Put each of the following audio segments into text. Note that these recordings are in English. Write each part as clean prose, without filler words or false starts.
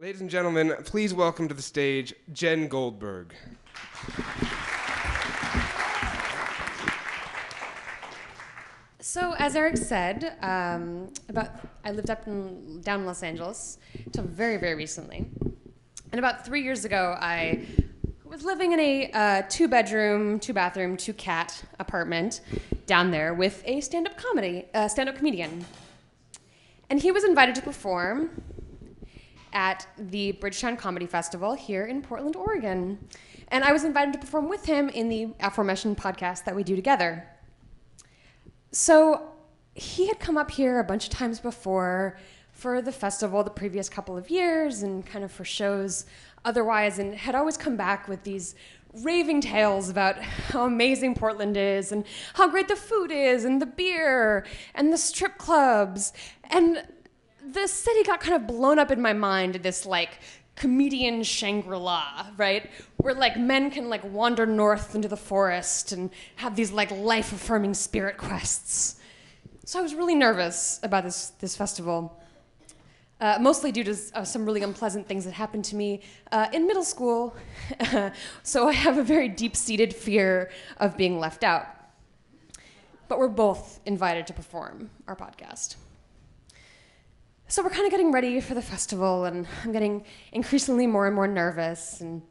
Ladies and gentlemen, please welcome to the stage Jen Goldberg. So, as Eric said, I lived down in Los Angeles until very, very recently. And about 3 years ago, I was living in a two-bedroom, two-bathroom, two-cat apartment down there with a stand-up comedian. And he was invited to perform at the Bridgetown Comedy Festival here in Portland, Oregon. And I was invited to perform with him in the aforementioned podcast that we do together. So he had come up here a bunch of times before for the festival the previous couple of years and kind of for shows otherwise, and had always come back with these raving tales about how amazing Portland is and how great the food is and the beer and the strip clubs. And the city got kind of blown up in my mind, this like comedian Shangri-La, right? Where like men can like wander north into the forest and have these like life-affirming spirit quests. So I was really nervous about this festival, mostly due to some really unpleasant things that happened to me in middle school. So I have a very deep-seated fear of being left out. But we're both invited to perform our podcast. So we're kind of getting ready for the festival, and I'm getting increasingly more and more nervous. And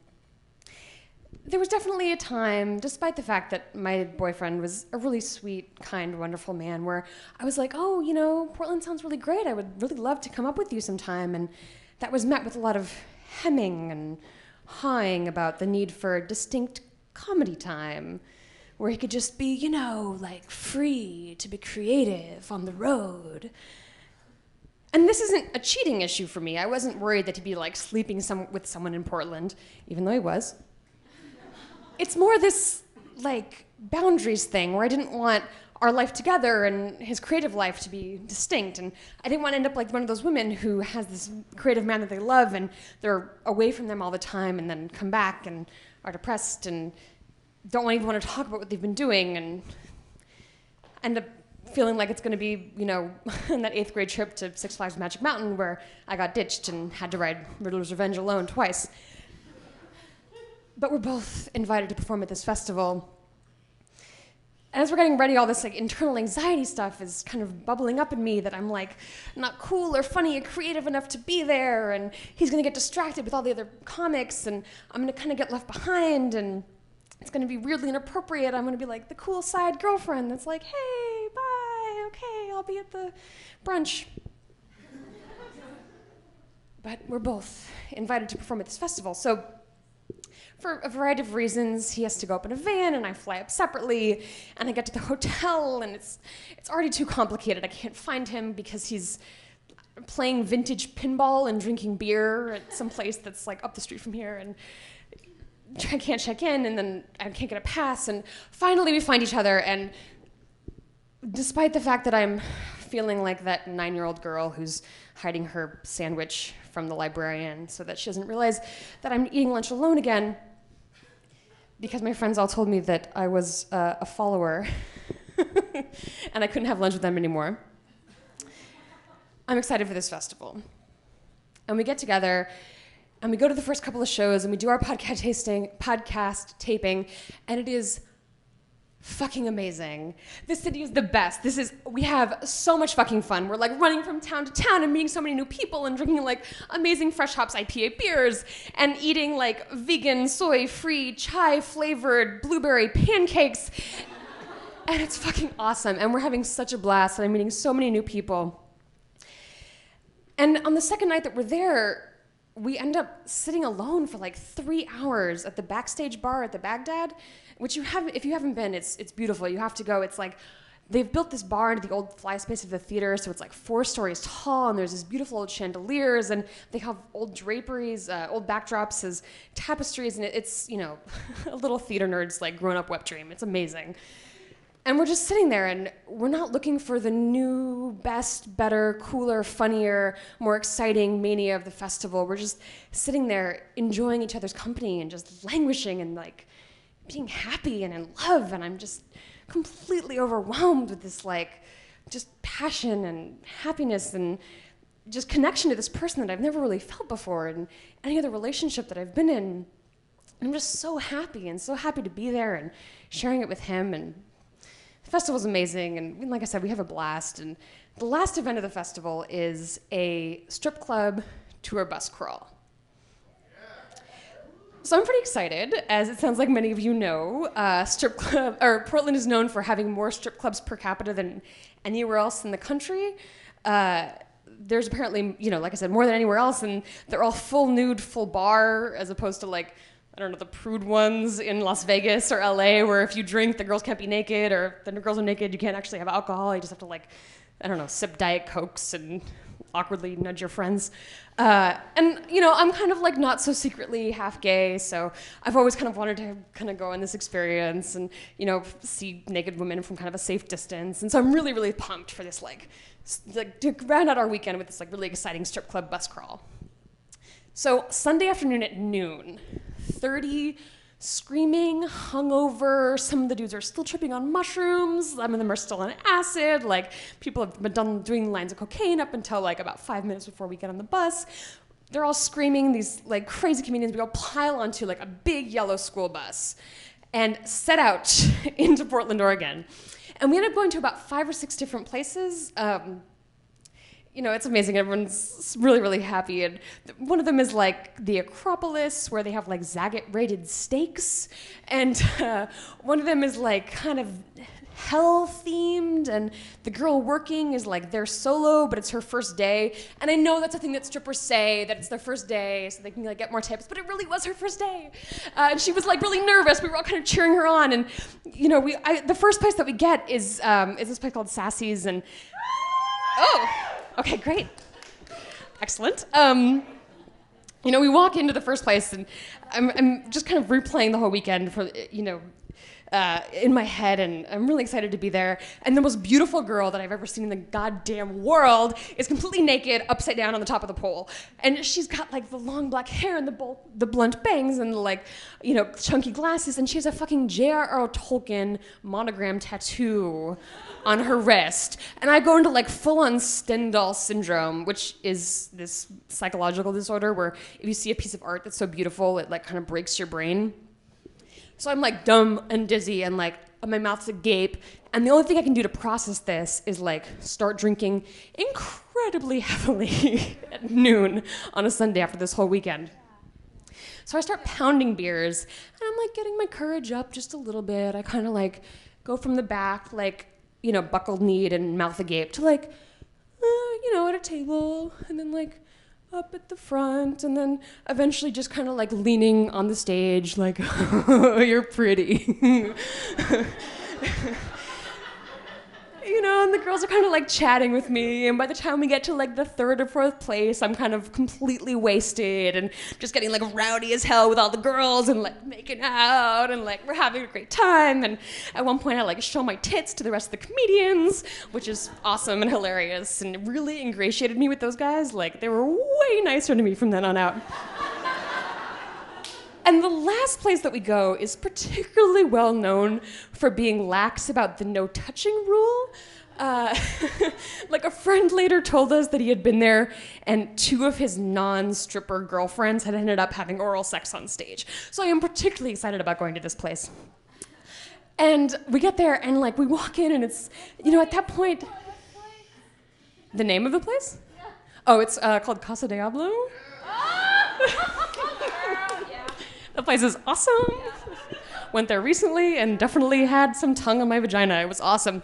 there was definitely a time, despite the fact that my boyfriend was a really sweet, kind, wonderful man, where I was like, oh, you know, Portland sounds really great. I would really love to come up with you sometime. And that was met with a lot of hemming and hawing about the need for distinct comedy time, where he could just be, you know, like free to be creative on the road. And this isn't a cheating issue for me. I wasn't worried that he'd be like sleeping with someone in Portland, even though he was. It's more this like boundaries thing where I didn't want our life together and his creative life to be distinct. And I didn't want to end up like one of those women who has this creative man that they love and they're away from them all the time and then come back and are depressed and don't even want to talk about what they've been doing and end up feeling like it's going to be, you know, in that 8th grade trip to Six Flags Magic Mountain where I got ditched and had to ride Riddler's Revenge alone twice. But we're both invited to perform at this festival. And as we're getting ready, all this like internal anxiety stuff is kind of bubbling up in me that I'm like not cool or funny or creative enough to be there, and he's going to get distracted with all the other comics, and I'm going to kind of get left behind, and it's going to be weirdly inappropriate. I'm going to be like the cool side girlfriend that's like, hey, bye, okay, I'll be at the brunch. But we're both invited to perform at this festival. So for a variety of reasons, he has to go up in a van, and I fly up separately, and I get to the hotel, and it's already too complicated. I can't find him because he's playing vintage pinball and drinking beer at some place that's like up the street from here, and I can't check in, and then I can't get a pass, and finally we find each other, and despite the fact that I'm feeling like that 9-year-old girl who's hiding her sandwich from the librarian so that she doesn't realize that I'm eating lunch alone again, because my friends all told me that I was a follower and I couldn't have lunch with them anymore, I'm excited for this festival. And we get together, and we go to the first couple of shows, and we do our podcast taping, and it is fucking amazing. This city is the best. We have so much fucking fun. We're like running from town to town and meeting so many new people and drinking like amazing Fresh Hops IPA beers and eating like vegan, soy-free, chai-flavored blueberry pancakes. And it's fucking awesome. And we're having such a blast, and I'm meeting so many new people. And on the second night that we're there, we end up sitting alone for like 3 hours at the Backstage bar at the Baghdad, which if you haven't been, it's beautiful. You have to go. It's like they've built this bar into the old fly space of the theater, so it's like 4 stories tall, and there's these beautiful old chandeliers, and they have old draperies, old backdrops as tapestries, and it's, you know, a little theater nerd's like grown-up wet dream. It's amazing. And we're just sitting there, and we're not looking for the new, best, better, cooler, funnier, more exciting mania of the festival. We're just sitting there enjoying each other's company and just languishing and like being happy and in love. And I'm just completely overwhelmed with this like just passion and happiness and just connection to this person that I've never really felt before in any other relationship that I've been in. I'm just so happy to be there and sharing it with him. And the festival's amazing, and like I said, we have a blast. And the last event of the festival is a strip club tour bus crawl. So I'm pretty excited, as it sounds like many of you know, Portland is known for having more strip clubs per capita than anywhere else in the country. There's apparently, like I said, more than anywhere else, and they're all full nude, full bar, as opposed to like, I don't know, the prude ones in Las Vegas or LA, where if you drink, the girls can't be naked, or if the girls are naked, you can't actually have alcohol. You just have to like, I don't know, sip Diet Cokes and awkwardly nudge your friends. And I'm kind of like not so secretly half gay, so I've always kind of wanted to kind of go on this experience and, see naked women from kind of a safe distance. And so I'm really, really pumped for this, like to round out our weekend with this like really exciting strip club bus crawl. So Sunday afternoon at noon, 30 screaming, hungover. Some of the dudes are still tripping on mushrooms. Some of them are still on acid. Like, people have been doing lines of cocaine up until like about 5 minutes before we get on the bus. They're all screaming. These like crazy comedians. We all pile onto like a big yellow school bus and set out into Portland, Oregon. And we ended up going to about 5 or 6 different places. It's amazing. Everyone's really, really happy. And one of them is like the Acropolis, where they have like Zagat-rated steaks. And one of them is like kind of hell-themed. And the girl working is like their solo, but it's her first day. And I know that's a thing that strippers say, that it's their first day, so they can like get more tips. But it really was her first day. And she was like really nervous. We were all kind of cheering her on. And the first place that we get is this place called Sassy's. And okay, great. Excellent. We walk into the first place, and I'm just kind of replaying the whole weekend for, in my head, and I'm really excited to be there. And the most beautiful girl that I've ever seen in the goddamn world is completely naked, upside down on the top of the pole. And she's got like the long black hair and the blunt bangs and like, chunky glasses, and she has a fucking J.R.R. Tolkien monogram tattoo on her wrist. And I go into like full-on Stendhal syndrome, which is this psychological disorder where if you see a piece of art that's so beautiful, it like kind of breaks your brain. So I'm like dumb and dizzy and like my mouth's agape. And the only thing I can do to process this is like start drinking incredibly heavily at noon on a Sunday after this whole weekend. So I start pounding beers, and I'm like getting my courage up just a little bit. I kind of like go from the back, like, buckled kneed and mouth agape to like, at a table, and then like up at the front, and then eventually just kind of like leaning on the stage like, you're pretty. And the girls are kind of like chatting with me, and by the time we get to like the 3rd or 4th place, I'm kind of completely wasted and just getting like rowdy as hell with all the girls and like making out, and like we're having a great time. And at one point I like show my tits to the rest of the comedians, which is awesome and hilarious, and it really ingratiated me with those guys. Like, they were way nicer to me from then on out. And the last place that we go is particularly well known for being lax about the no touching rule. Like, a friend later told us that he had been there and 2 of his non-stripper girlfriends had ended up having oral sex on stage. So I am particularly excited about going to this place. And we get there and like we walk in, and it's, at that point, the name of the place? Oh, it's called Casa Diablo. The place is awesome. Went there recently and definitely had some tongue on my vagina. It was awesome.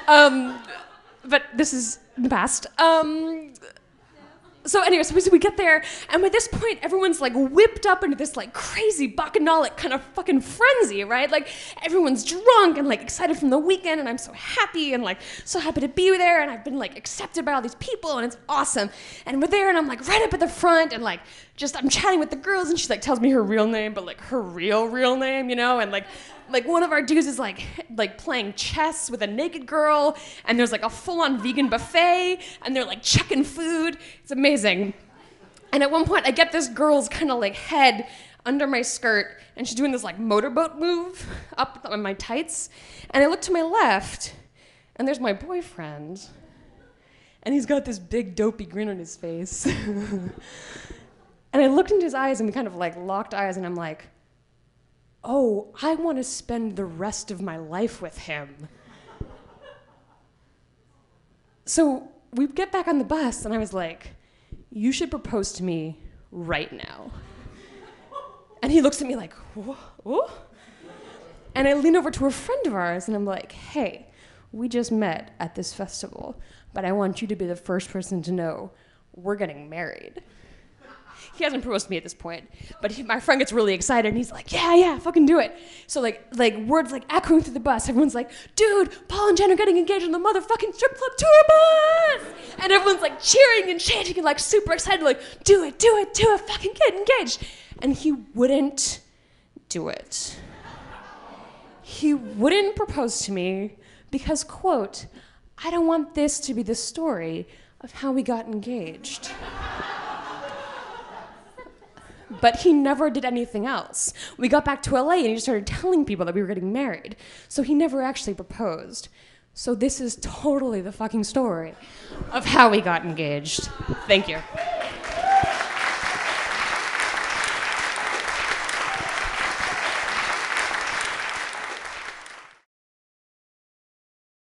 But this is the past. So anyway, so we get there, and by this point, everyone's like whipped up into this like crazy bacchanalic kind of fucking frenzy, right? Like, everyone's drunk and like excited from the weekend, and I'm so happy and like so happy to be there, and I've been like accepted by all these people, and it's awesome. And we're there, and I'm like right up at the front, and like just I'm chatting with the girls, and she like tells me her real name, but like her real name, and like one of our dudes is like playing chess with a naked girl, and there's like a full-on vegan buffet, and they're like chucking food. It's amazing. And at one point I get this girl's kind of like head under my skirt, and she's doing this like motorboat move up on my tights, and I look to my left, and there's my boyfriend, And he's got this big dopey grin on his face. And I looked into his eyes and we kind of like locked eyes and I'm like, oh, I want to spend the rest of my life with him. So we get back on the bus and I was like, you should propose to me right now. And he looks at me like, whoa? And I lean over to a friend of ours and I'm like, hey, we just met at this festival, but I want you to be the first person to know we're getting married. He hasn't proposed to me at this point, but my friend gets really excited and he's like, yeah, fucking do it. So like words like echoing through the bus. Everyone's like, dude, Paul and Jen are getting engaged on the motherfucking strip club tour bus. And everyone's like cheering and chanting and like super excited, like, do it, fucking get engaged. And he wouldn't do it. He wouldn't propose to me because, quote, I don't want this to be the story of how we got engaged. But he never did anything else. We got back to LA and he started telling people that we were getting married. So he never actually proposed. So this is totally the fucking story of how we got engaged. Thank you.